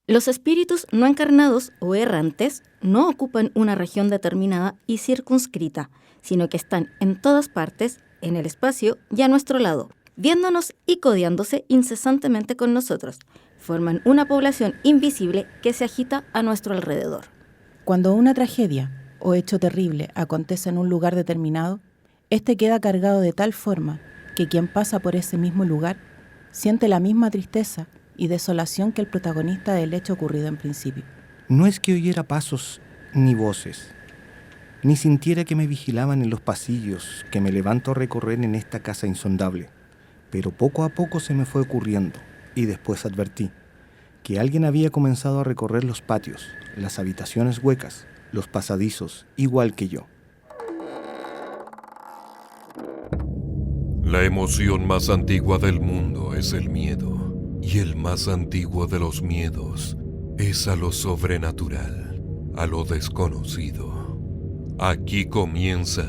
Los espíritus no encarnados o errantes no ocupan una región determinada y circunscrita, sino que están en todas partes, en el espacio y a nuestro lado, viéndonos y codeándose incesantemente con nosotros. Forman una población invisible que se agita a nuestro alrededor. Cuando una tragedia o hecho terrible acontece en un lugar determinado, este queda cargado de tal forma que quien pasa por ese mismo lugar siente la misma tristeza y desolación que el protagonista del hecho ocurrido en principio. No es que oyera pasos ni voces, ni sintiera que me vigilaban en los pasillos que me levanto a recorrer en esta casa insondable, pero poco a poco se me fue ocurriendo y después advertí que alguien había comenzado a recorrer los patios, las habitaciones huecas, los pasadizos, igual que yo. La emoción más antigua del mundo es el miedo, y el más antiguo de los miedos es a lo sobrenatural, a lo desconocido. Aquí comienza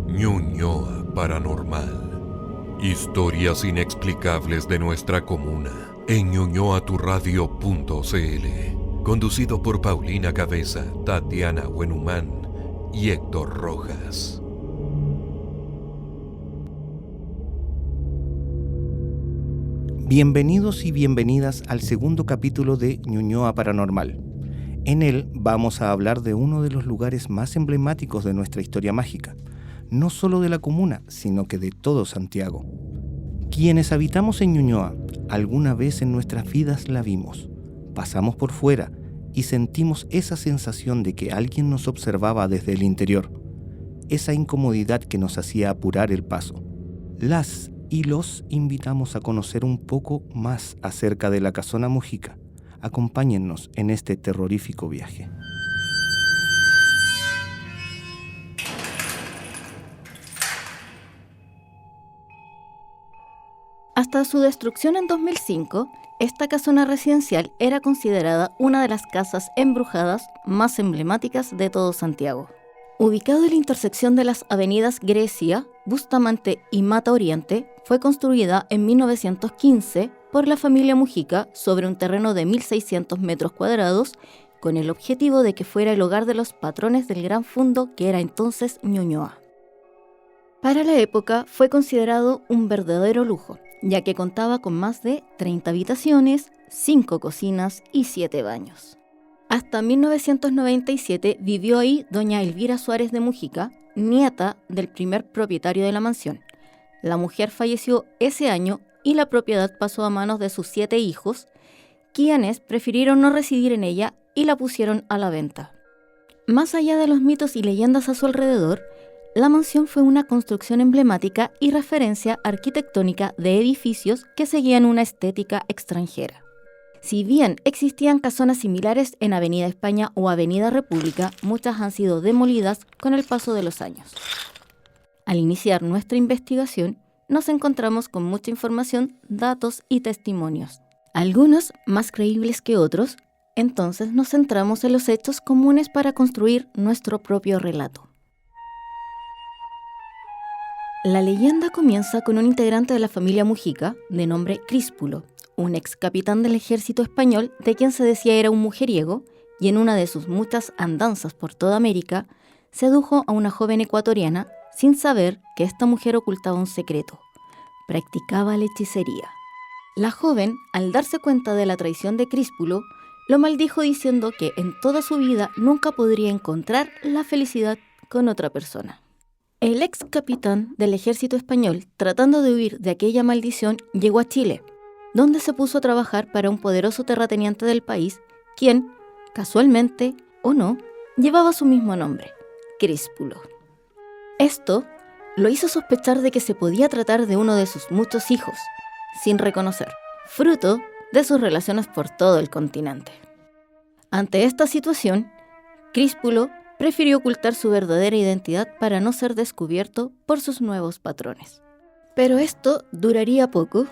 Ñuñoa Paranormal, historias inexplicables de nuestra comuna en ñuñoaturadio.cl, conducido por Paulina Cabeza, Tatiana Buenhumán y Héctor Rojas. Bienvenidos y bienvenidas al segundo capítulo de Ñuñoa Paranormal. En él vamos a hablar de uno de los lugares más emblemáticos de nuestra historia mágica, no solo de la comuna, sino que de todo Santiago. Quienes habitamos en Ñuñoa, alguna vez en nuestras vidas la vimos, pasamos por fuera y sentimos esa sensación de que alguien nos observaba desde el interior, esa incomodidad que nos hacía apurar el paso. Las y los invitamos a conocer un poco más acerca de la Casona Mujica. Acompáñennos en este terrorífico viaje. Hasta su destrucción en 2005, esta casona residencial era considerada una de las casas embrujadas más emblemáticas de todo Santiago. Ubicado en la intersección de las avenidas Grecia, Bustamante y Mata Oriente, fue construida en 1915 por la familia Mujica sobre un terreno de 1.600 metros cuadrados, con el objetivo de que fuera el hogar de los patrones del gran fundo que era entonces Ñuñoa. Para la época fue considerado un verdadero lujo, ya que contaba con más de 30 habitaciones, 5 cocinas y 7 baños. Hasta 1997 vivió ahí doña Elvira Suárez de Mujica, nieta del primer propietario de la mansión. La mujer falleció ese año y la propiedad pasó a manos de sus 7 hijos, quienes prefirieron no residir en ella y la pusieron a la venta. Más allá de los mitos y leyendas a su alrededor, la mansión fue una construcción emblemática y referencia arquitectónica de edificios que seguían una estética extranjera. Si bien existían casonas similares en Avenida España o Avenida República, muchas han sido demolidas con el paso de los años. Al iniciar nuestra investigación, nos encontramos con mucha información, datos y testimonios, algunos más creíbles que otros, entonces nos centramos en los hechos comunes para construir nuestro propio relato. La leyenda comienza con un integrante de la familia Mujica, de nombre Críspulo, un ex capitán del ejército español de quien se decía era un mujeriego, y en una de sus muchas andanzas por toda América, sedujo a una joven ecuatoriana sin saber que esta mujer ocultaba un secreto: practicaba la hechicería. La joven, al darse cuenta de la traición de Críspulo, lo maldijo diciendo que en toda su vida nunca podría encontrar la felicidad con otra persona. El ex capitán del ejército español, tratando de huir de aquella maldición, llegó a Chile, donde se puso a trabajar para un poderoso terrateniente del país, quien, casualmente o no, llevaba su mismo nombre, Críspulo. Esto lo hizo sospechar de que se podía tratar de uno de sus muchos hijos, sin reconocer, fruto de sus relaciones por todo el continente. Ante esta situación, Críspulo prefirió ocultar su verdadera identidad para no ser descubierto por sus nuevos patrones. Pero esto duraría poco,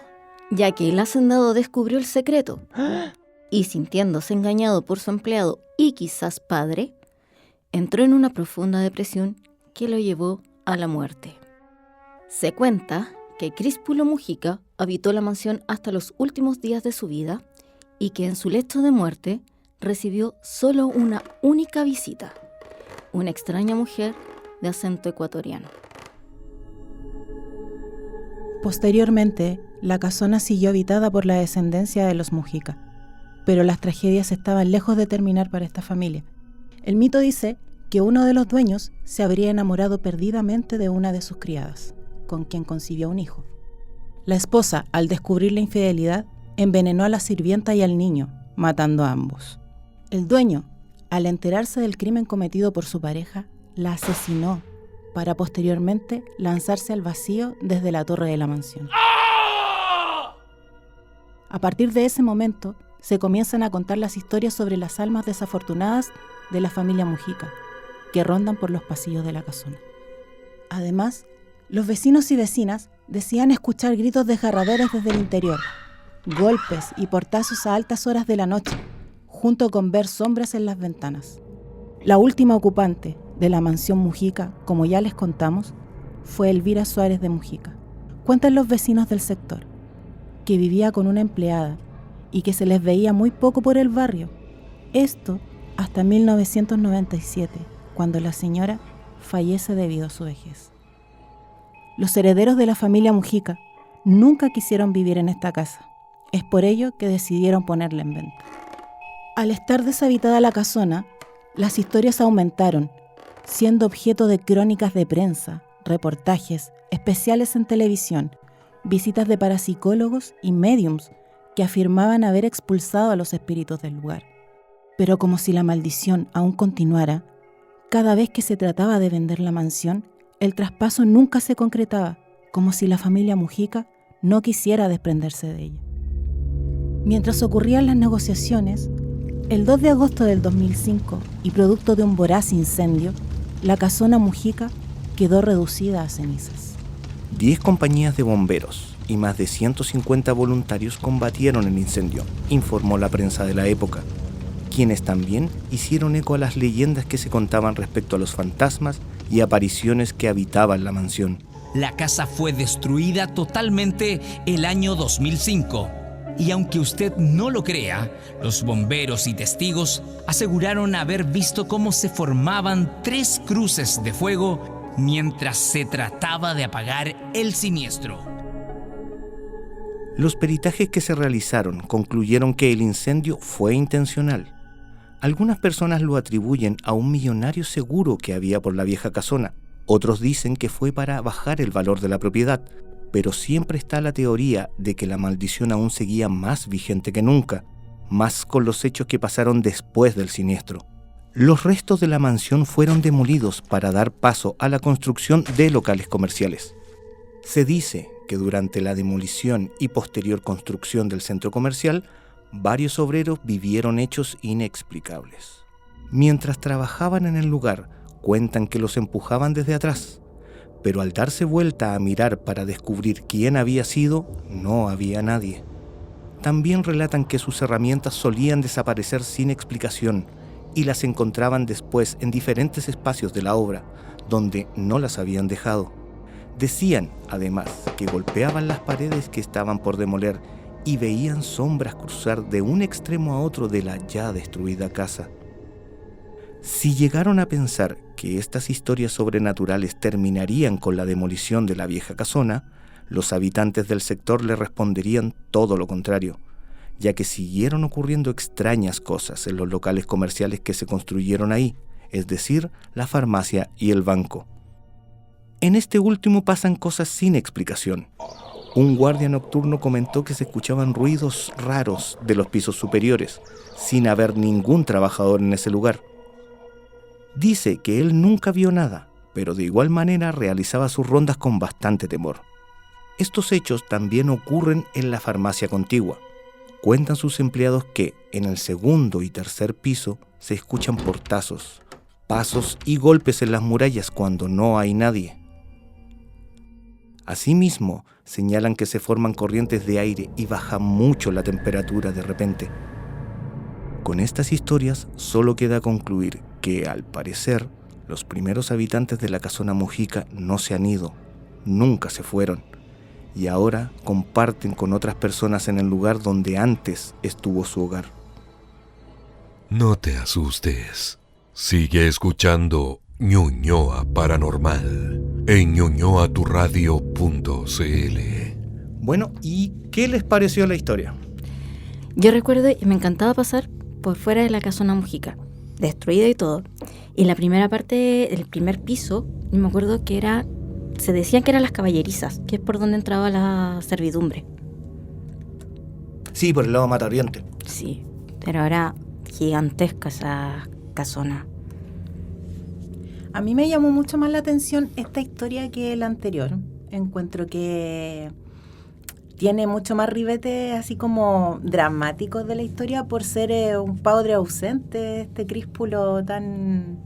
ya que el hacendado descubrió el secreto y, sintiéndose engañado por su empleado y quizás padre, entró en una profunda depresión que lo llevó a la muerte. Se cuenta que Críspulo Mujica habitó la mansión hasta los últimos días de su vida y que en su lecho de muerte recibió solo una única visita, una extraña mujer de acento ecuatoriano. Posteriormente, la casona siguió habitada por la descendencia de los Mujica, pero las tragedias estaban lejos de terminar para esta familia. El mito dice que uno de los dueños se habría enamorado perdidamente de una de sus criadas, con quien concibió un hijo. La esposa, al descubrir la infidelidad, envenenó a la sirvienta y al niño, matando a ambos. El dueño, al enterarse del crimen cometido por su pareja, la asesinó para posteriormente lanzarse al vacío desde la torre de la mansión. A partir de ese momento, se comienzan a contar las historias sobre las almas desafortunadas de la familia Mujica, que rondan por los pasillos de la casona. Además, los vecinos y vecinas decían escuchar gritos desgarradores desde el interior, golpes y portazos a altas horas de la noche, junto con ver sombras en las ventanas. La última ocupante de la mansión Mujica, como ya les contamos, fue Elvira Suárez de Mujica. Cuentan los vecinos del sector que vivía con una empleada y que se les veía muy poco por el barrio. Esto hasta 1997, cuando la señora fallece debido a su vejez. Los herederos de la familia Mujica nunca quisieron vivir en esta casa. Es por ello que decidieron ponerla en venta. Al estar deshabitada la casona, las historias aumentaron, siendo objeto de crónicas de prensa, reportajes, especiales en televisión, visitas de parapsicólogos y médiums que afirmaban haber expulsado a los espíritus del lugar. Pero como si la maldición aún continuara, cada vez que se trataba de vender la mansión, el traspaso nunca se concretaba, como si la familia Mujica no quisiera desprenderse de ella. Mientras ocurrían las negociaciones, el 2 de agosto del 2005, y producto de un voraz incendio, la casona Mujica quedó reducida a cenizas. 10 compañías de bomberos y más de 150 voluntarios combatieron el incendio, informó la prensa de la época, quienes también hicieron eco a las leyendas que se contaban respecto a los fantasmas y apariciones que habitaban la mansión. La casa fue destruida totalmente el año 2005. Y aunque usted no lo crea, los bomberos y testigos aseguraron haber visto cómo se formaban 3 cruces de fuego mientras se trataba de apagar el siniestro. Los peritajes que se realizaron concluyeron que el incendio fue intencional. Algunas personas lo atribuyen a un millonario seguro que había por la vieja casona. Otros dicen que fue para bajar el valor de la propiedad, pero siempre está la teoría de que la maldición aún seguía más vigente que nunca, más con los hechos que pasaron después del siniestro. Los restos de la mansión fueron demolidos para dar paso a la construcción de locales comerciales. Se dice que durante la demolición y posterior construcción del centro comercial, varios obreros vivieron hechos inexplicables. Mientras trabajaban en el lugar, cuentan que los empujaban desde atrás, pero al darse vuelta a mirar para descubrir quién había sido, no había nadie. También relatan que sus herramientas solían desaparecer sin explicación y las encontraban después en diferentes espacios de la obra, donde no las habían dejado. Decían, además, que golpeaban las paredes que estaban por demoler y veían sombras cruzar de un extremo a otro de la ya destruida casa. Si llegaron a pensar que estas historias sobrenaturales terminarían con la demolición de la vieja casona, los habitantes del sector le responderían todo lo contrario, ya que siguieron ocurriendo extrañas cosas en los locales comerciales que se construyeron ahí, es decir, la farmacia y el banco. En este último pasan cosas sin explicación. Un guardia nocturno comentó que se escuchaban ruidos raros de los pisos superiores, sin haber ningún trabajador en ese lugar. Dice que él nunca vio nada, pero de igual manera realizaba sus rondas con bastante temor. Estos hechos también ocurren en la farmacia contigua. Cuentan sus empleados que en el segundo y tercer piso se escuchan portazos, pasos y golpes en las murallas cuando no hay nadie. Asimismo, señalan que se forman corrientes de aire y baja mucho la temperatura de repente. Con estas historias solo queda concluir que, al parecer, los primeros habitantes de la casona Mujica no se han ido, nunca se fueron, y ahora comparten con otras personas en el lugar donde antes estuvo su hogar. No te asustes. Sigue escuchando Ñuñoa Paranormal en ñuñoaturadio.cl. Bueno, ¿y qué les pareció la historia? Yo recuerdo y me encantaba pasar por fuera de la casona Mujica, destruida y todo. Y la primera parte, el primer piso, y me acuerdo que se decían que eran las caballerizas, que es por donde entraba la servidumbre. Sí, por el lado Mata Oriente. Sí, pero era gigantesca esa casona. A mí me llamó mucho más la atención esta historia que la anterior. Encuentro que tiene mucho más ribete así como dramáticos de la historia por ser un padre ausente, este Críspulo tan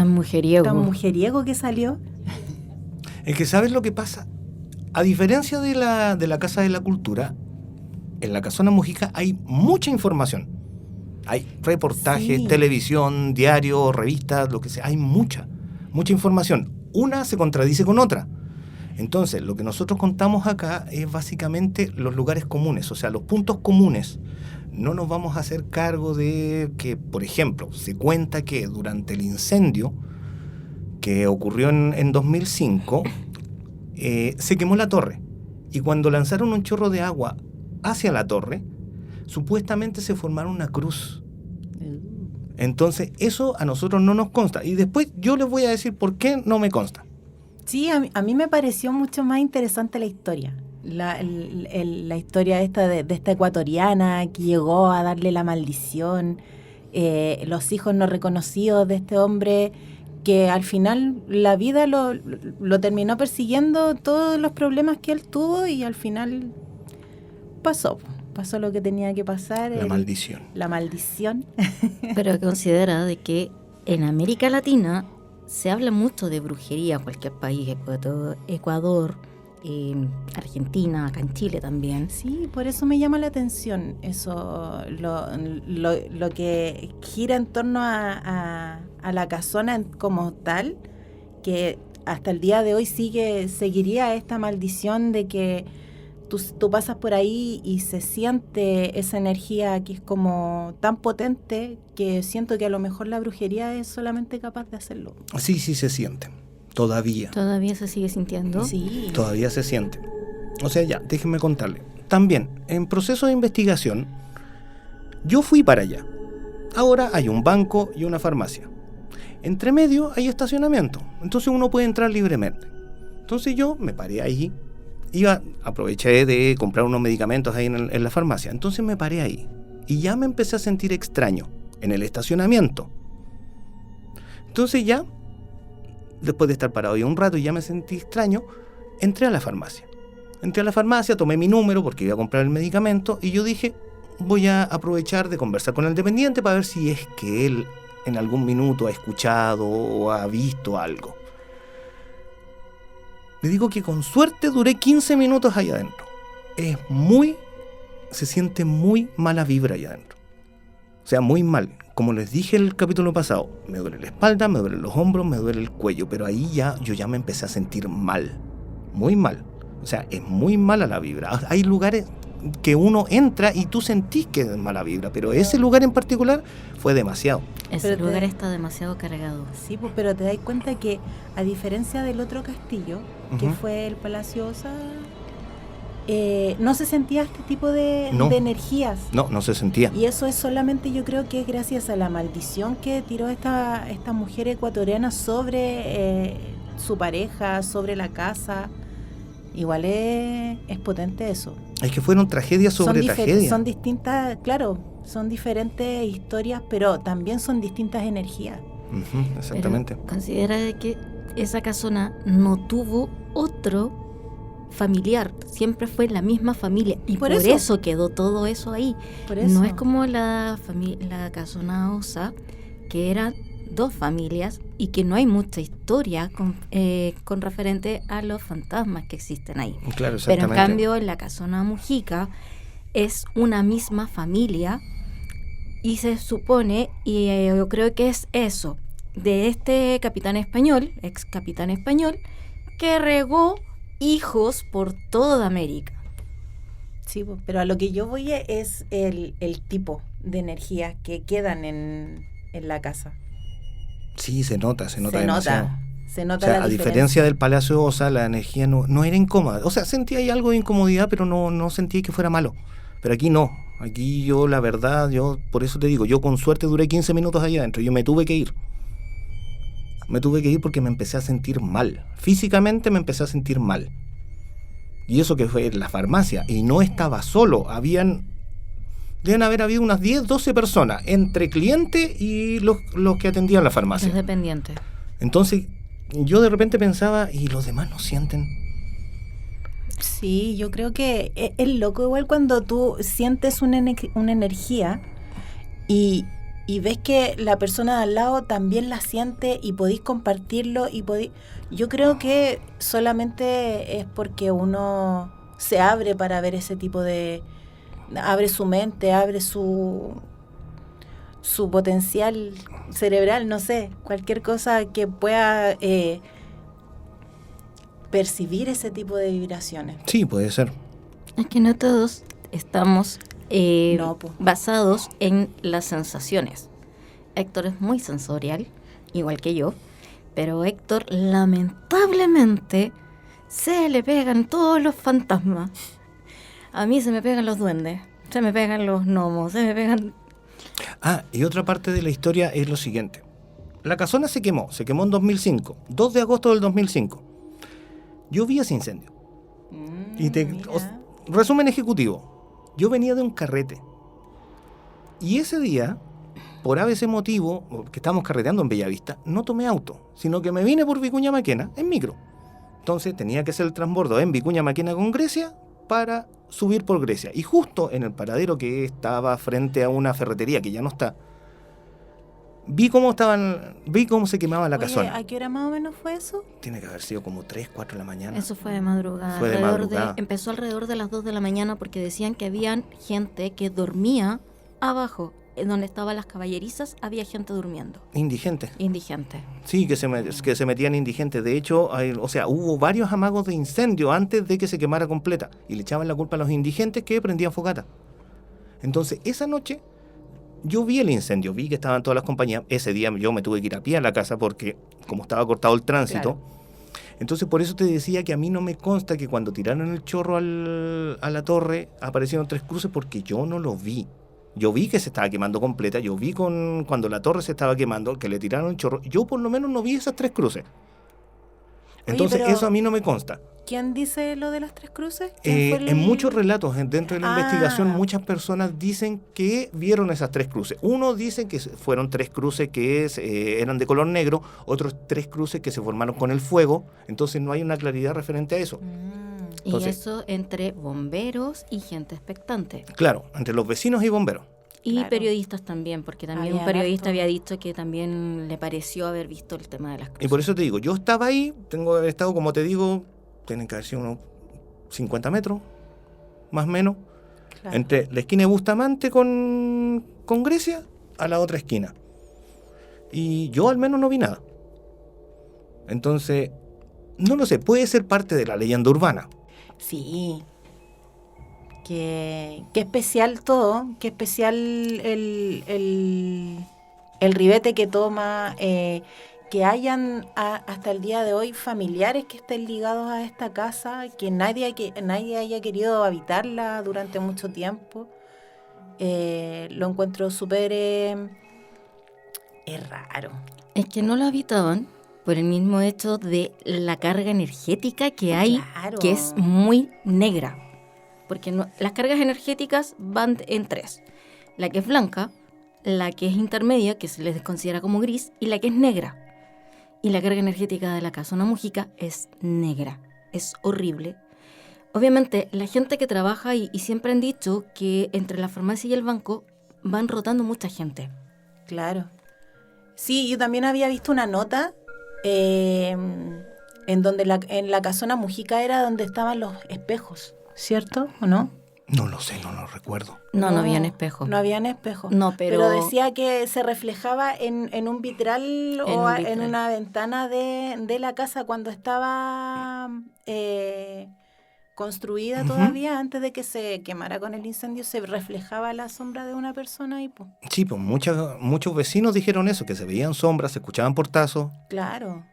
mujeriego que salió. Es que ¿sabes lo que pasa? A diferencia de la Casa de la Cultura, en la Casona Mujica hay mucha información. Hay reportajes, Sí. televisión, diarios, revistas, lo que sea. Hay mucha información. Una se contradice con otra. Entonces, lo que nosotros contamos acá es básicamente los lugares comunes, o sea, los puntos comunes. No nos vamos a hacer cargo de que, por ejemplo, se cuenta que durante el incendio que ocurrió en 2005, se quemó la torre. Y cuando lanzaron un chorro de agua hacia la torre, supuestamente se formaron una cruz. Entonces, eso a nosotros no nos consta. Y después yo les voy a decir por qué no me consta. Sí, a mí me pareció mucho más interesante la historia. La historia esta de esta ecuatoriana que llegó a darle la maldición, los hijos no reconocidos de este hombre que al final la vida lo terminó persiguiendo, todos los problemas que él tuvo, y al final pasó lo que tenía que pasar. La maldición. La maldición. Pero considera de que en América Latina se habla mucho de brujería, cualquier país, Ecuador, Argentina, acá en Chile también. Sí, por eso me llama la atención eso, lo que gira en torno a la casona como tal, que hasta el día de hoy seguiría esta maldición de que tú pasas por ahí y se siente esa energía que es como tan potente que siento que a lo mejor la brujería es solamente capaz de hacerlo. Sí, se siente. Todavía. ¿Todavía se sigue sintiendo? Sí. Todavía se siente. O sea, ya, déjenme contarle. También, en proceso de investigación, yo fui para allá. Ahora hay un banco y una farmacia. Entre medio hay estacionamiento. Entonces uno puede entrar libremente. Entonces yo me paré ahí. Aproveché de comprar unos medicamentos ahí en la farmacia. Entonces me paré ahí. Y ya me empecé a sentir extraño en el estacionamiento. Entonces ya, después de estar parado ahí un rato y ya me sentí extraño, entré a la farmacia. Tomé mi número porque iba a comprar el medicamento y yo dije, voy a aprovechar de conversar con el dependiente para ver si es que él en algún minuto ha escuchado o ha visto algo. Le digo que con suerte duré 15 minutos ahí adentro. Se siente muy mala vibra ahí adentro. O sea, muy mal. Como les dije el capítulo pasado, me duele la espalda, me duelen los hombros, me duele el cuello, pero ahí yo ya me empecé a sentir mal, muy mal. O sea, es muy mala la vibra. Hay lugares que uno entra y tú sentís que es mala vibra, pero ese lugar en particular fue demasiado. Ese lugar está demasiado cargado. Sí, pues, pero te das cuenta que a diferencia del otro castillo, que Ujú. fue el Palacio Osa, no se sentía este tipo de energías. No se sentía. Y eso es solamente, yo creo que es gracias a la maldición que tiró esta mujer ecuatoriana sobre su pareja, sobre la casa. Igual es potente eso. Es que fueron tragedias sobre tragedias. Son distintas, claro, son diferentes historias, pero también son distintas energías. Ujú, exactamente. Pero considera de que esa casona no tuvo otro familiar, siempre fue la misma familia y por eso quedó todo eso ahí. Por eso. No es como la casona Osa, que eran dos familias y que no hay mucha historia con referente a los fantasmas que existen ahí. Claro, Pero en exactamente. cambio en la casona Mujica es una misma familia y se supone, y yo creo que es eso, de este capitán español, ex capitán español, que regó hijos por toda América. Sí, pero a lo que yo voy es el tipo de energía que quedan en la casa. Sí, se nota demasiado. Se nota O sea, la a diferencia del Palacio Osa, la energía no era incómoda. O sea, sentía ahí algo de incomodidad, pero no sentí que fuera malo. Pero aquí no. Aquí yo, la verdad, por eso te digo, yo con suerte duré 15 minutos allá adentro. Yo me tuve que ir. Me tuve que ir porque me empecé a sentir mal. Físicamente me empecé a sentir mal. Y eso que fue en la farmacia. Y no estaba solo. Deben haber habido unas 10, 12 personas, entre clientes y los que atendían la farmacia. Los dependientes. Entonces, yo de repente pensaba, ¿y los demás no sienten? Sí, yo creo que es loco igual cuando tú sientes una energía y ves que la persona de al lado también la siente y podéis compartirlo yo creo que solamente es porque uno se abre para ver ese tipo abre su mente, abre su potencial cerebral, no sé, cualquier cosa que pueda percibir ese tipo de vibraciones. Sí, puede ser. Es que no todos estamos No, po. basados en las sensaciones. Héctor es muy sensorial, igual que yo, pero Héctor lamentablemente se le pegan todos los fantasmas. A mí se me pegan los duendes, se me pegan los gnomos, se me pegan... Ah, y otra parte de la historia es lo siguiente. La casona se quemó en 2005, 2 de agosto del 2005. Yo vi ese incendio. Resumen ejecutivo. Yo venía de un carrete. Y ese día, por ese motivo, que estábamos carreteando en Bellavista, no tomé auto, sino que me vine por Vicuña Maquena en micro. Entonces tenía que hacer el transbordo en Vicuña Maquena con Grecia para subir por Grecia. Y justo en el paradero que estaba frente a una ferretería que ya no está, vi cómo se quemaba la casona. ¿A qué hora más o menos fue eso? Tiene que haber sido como 3, 4 de la mañana. Eso fue de madrugada. Fue de madrugada. Empezó alrededor de las 2 de la mañana porque decían que habían gente que dormía abajo. En donde estaban las caballerizas había gente durmiendo. Indigentes. Indigente. Sí, que se metían indigentes. De hecho, hubo varios amagos de incendio antes de que se quemara completa. Y le echaban la culpa a los indigentes que prendían fogata. Entonces, esa noche, yo vi el incendio, vi que estaban todas las compañías. Ese día yo me tuve que ir a pie a la casa porque, como estaba cortado el tránsito, claro. Entonces por eso te decía que a mí no me consta que cuando tiraron el chorro a la torre aparecieron 3 cruces, porque yo no lo vi. Yo vi que se estaba quemando completa, yo vi cuando la torre se estaba quemando, que le tiraron el chorro. Yo por lo menos no vi esas 3 cruces. Entonces eso a mí no me consta. ¿Quién dice lo de las 3 cruces? En muchos relatos dentro de la investigación, muchas personas dicen que vieron esas 3 cruces. Uno dice que fueron 3 cruces que eran de color negro, otros 3 cruces que se formaron con el fuego. Entonces no hay una claridad referente a eso. Entonces, y eso entre bomberos y gente expectante. Claro, entre los vecinos y bomberos. Y claro. Periodistas también, porque también un periodista había dicho que también le pareció haber visto el tema de las cruces. Y por eso te digo, yo estaba ahí, tengo que haber estado, como te digo, tienen que haber sido unos 50 metros, más o menos, claro. Entre la esquina de Bustamante con Grecia a la otra esquina. Y yo al menos no vi nada. Entonces, no lo sé, puede ser parte de la leyenda urbana. Sí. Qué especial todo, qué especial el ribete que toma, que hayan hasta el día de hoy familiares que estén ligados a esta casa, que nadie haya querido habitarla durante mucho tiempo. Lo encuentro súper raro. Es que no lo habitaban por el mismo hecho de la carga energética que hay, claro. Que es muy negra. Porque las cargas energéticas van en 3. La que es blanca, la que es intermedia, que se les considera como gris, y la que es negra. Y la carga energética de la casona Mujica es negra. Es horrible. Obviamente, la gente que trabaja y siempre han dicho que entre la farmacia y el banco van rotando mucha gente. Claro. Sí, yo también había visto una nota en donde en la casona Mujica era donde estaban los espejos. ¿Cierto o no? No lo sé, no lo recuerdo. No habían espejos. No habían espejos. No, pero decía que se reflejaba en un vitral en una ventana de la casa cuando estaba construida todavía, antes de que se quemara con el incendio, se reflejaba la sombra de una persona y pues. Sí, pues muchos vecinos dijeron eso, que se veían sombras, se escuchaban portazos. Claro.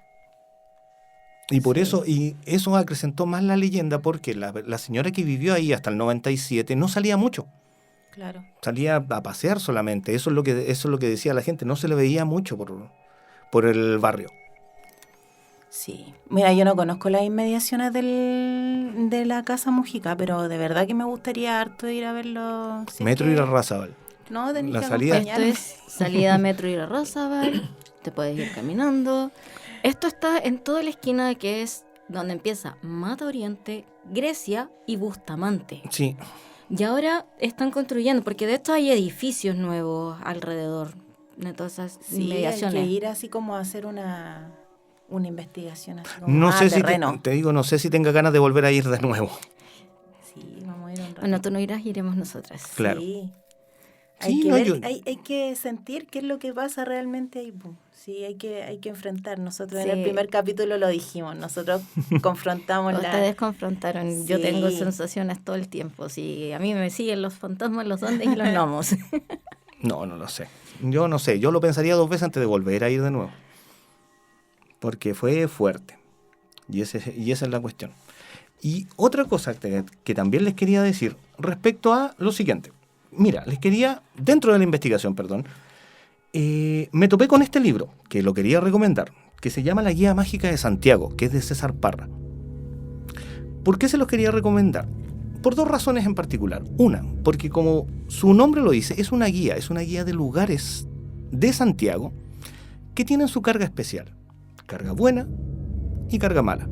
Y por eso acrecentó más la leyenda, porque la señora que vivió ahí hasta el 97 no salía mucho. Claro. Salía a pasear solamente. Eso es lo que decía la gente. No se le veía mucho por el barrio. Sí. Mira, yo no conozco las inmediaciones de la Casa Mujica, pero de verdad que me gustaría harto ir a verlo. Metro Irarrázaval. No, tenés La que salida. acompañarme. esto es salida Metro Irarrázaval, te puedes ir caminando. Esto está en toda la esquina que es donde empieza Mata Oriente, Grecia y Bustamante. Sí. Y ahora están construyendo, porque de esto hay edificios nuevos alrededor de todas esas inmediaciones. Hay que ir así como a hacer una investigación así como No sé terreno. no sé si tenga ganas de volver a ir de nuevo. Sí, vamos a ir un rato. Bueno, tú no irás, iremos nosotras. Claro. Sí. Sí, Hay que sentir qué es lo que pasa realmente ahí. Po. Sí, hay que enfrentar. Nosotros Sí. en el primer capítulo lo dijimos. Nosotros confrontamos Ustedes confrontaron. Sí. Yo tengo sensaciones todo el tiempo. Sí, a mí me siguen los fantasmas, los duendes y los gnomos. No lo sé. Yo no sé. Yo lo pensaría 2 veces antes de volver a ir de nuevo. Porque fue fuerte. Y esa es la cuestión. Y otra cosa que también les quería decir respecto a lo siguiente. Mira, dentro de la investigación, me topé con este libro, que lo quería recomendar, que se llama La Guía Mágica de Santiago, que es de César Parra. ¿Por qué se los quería recomendar? Por 2 razones en particular. Una, porque como su nombre lo dice, es una guía de lugares de Santiago que tienen su carga especial. Carga buena y carga mala.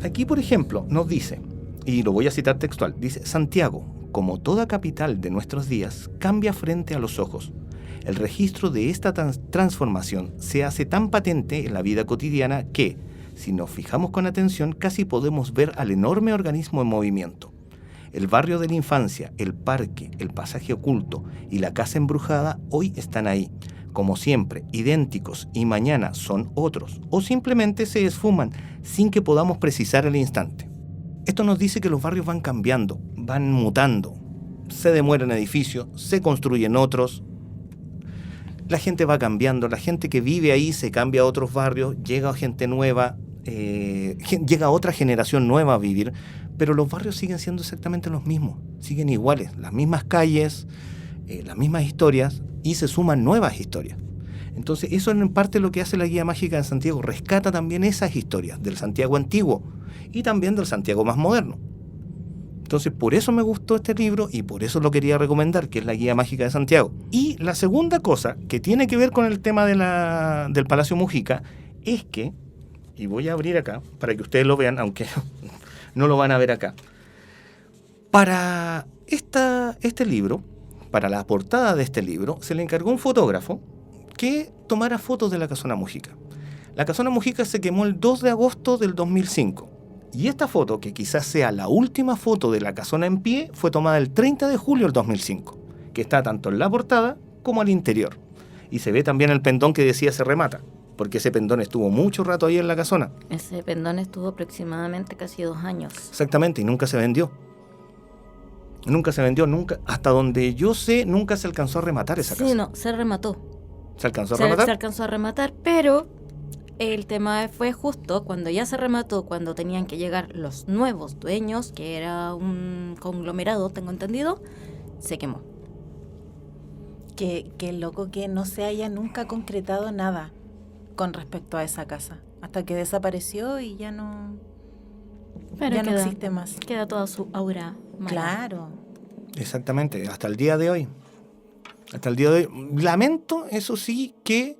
Aquí, por ejemplo, nos dice, y lo voy a citar textual, dice: Santiago, como toda capital de nuestros días, cambia frente a los ojos. El registro de esta transformación se hace tan patente en la vida cotidiana que, si nos fijamos con atención, casi podemos ver al enorme organismo en movimiento. El barrio de la infancia, el parque, el pasaje oculto y la casa embrujada hoy están ahí, como siempre, idénticos, y mañana son otros, o simplemente se esfuman sin que podamos precisar el instante. Esto nos dice que los barrios van cambiando, van mutando, se demuelan edificios, se construyen otros, la gente va cambiando, la gente que vive ahí se cambia a otros barrios, llega gente nueva, llega otra generación nueva a vivir, pero los barrios siguen siendo exactamente los mismos, siguen iguales, las mismas calles, las mismas historias, y se suman nuevas historias. Entonces eso en parte lo que hace la Guía Mágica de Santiago, rescata también esas historias del Santiago antiguo y también del Santiago más moderno. Entonces por eso me gustó este libro y por eso lo quería recomendar, que es la Guía Mágica de Santiago. Y la segunda cosa que tiene que ver con el tema del Palacio Mujica es que, y voy a abrir acá para que ustedes lo vean, aunque no lo van a ver acá, para este libro, para la portada de este libro, se le encargó un fotógrafo que tomara fotos de la Casona Mujica. La Casona Mujica se quemó el 2 de agosto del 2005. Y esta foto, que quizás sea la última foto de la casona en pie, fue tomada el 30 de julio del 2005, que está tanto en la portada como al interior. Y se ve también el pendón que decía se remata, porque ese pendón estuvo mucho rato ahí en la casona. Ese pendón estuvo aproximadamente casi 2 años. Exactamente, y nunca se vendió. Nunca se vendió, hasta donde yo sé, nunca se alcanzó a rematar esa casa. Sí, no, se remató. ¿Se alcanzó a rematar? Se alcanzó a rematar, pero el tema fue justo cuando ya se remató, cuando tenían que llegar los nuevos dueños, que era un conglomerado, tengo entendido, se quemó. Qué loco que no se haya nunca concretado nada con respecto a esa casa, hasta que desapareció y ya no, Pero no existe más. Queda toda su aura mala. Claro. Exactamente, hasta el día de hoy. Hasta el día de hoy. Lamento, eso sí, que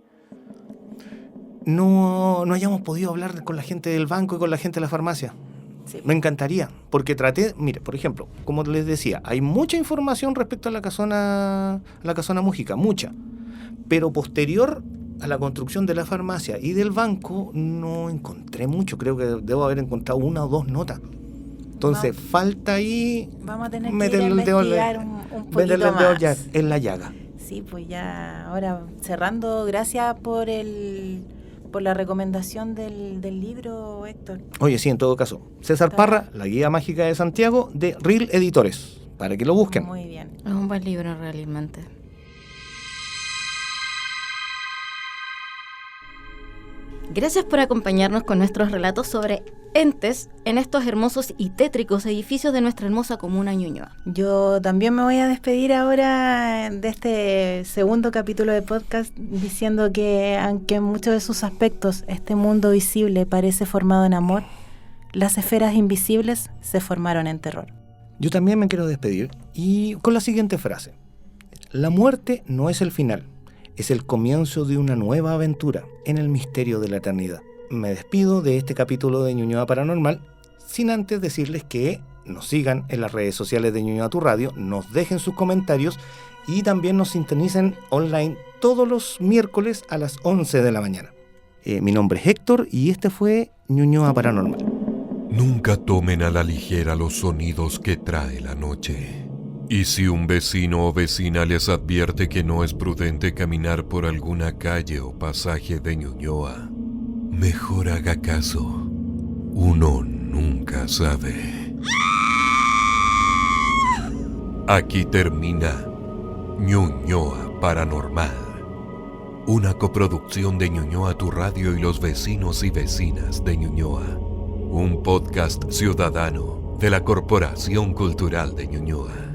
no hayamos podido hablar con la gente del banco y con la gente de la farmacia. Sí. Me encantaría, porque mire, por ejemplo, como les decía, hay mucha información respecto a la casona Mujica, mucha. Pero posterior a la construcción de la farmacia y del banco, no encontré mucho. Creo que debo haber encontrado 1 o 2 notas. Entonces falta ahí Vamos a tener que meterle ir a el dedo, investigar un poquito meterle el dedo más. ya en la llaga. Sí, pues ya, ahora cerrando, gracias por la recomendación del libro, Héctor. Oye, sí, en todo caso, César Parra, La Guía Mágica de Santiago, de Reel Editores, para que lo busquen. Muy bien. Es un buen libro realmente. Gracias por acompañarnos con nuestros relatos sobre entes en estos hermosos y tétricos edificios de nuestra hermosa comuna Ñuñoa. Yo también me voy a despedir ahora de este segundo capítulo de podcast diciendo que aunque en muchos de sus aspectos este mundo visible parece formado en amor, las esferas invisibles se formaron en terror. Yo también me quiero despedir y con la siguiente frase. La muerte no es el final, es el comienzo de una nueva aventura en el misterio de la eternidad. Me despido de este capítulo de Ñuñoa Paranormal sin antes decirles que nos sigan en las redes sociales de Ñuñoa Tu Radio, nos dejen sus comentarios y también nos sintonicen online todos los miércoles a las 11 de la mañana. Mi nombre es Héctor y este fue Ñuñoa Paranormal. Nunca tomen a la ligera los sonidos que trae la noche. Y si un vecino o vecina les advierte que no es prudente caminar por alguna calle o pasaje de Ñuñoa, mejor haga caso. Uno nunca sabe. Aquí termina Ñuñoa Paranormal, una coproducción de Ñuñoa Tu Radio y los vecinos y vecinas de Ñuñoa, un podcast ciudadano de la Corporación Cultural de Ñuñoa.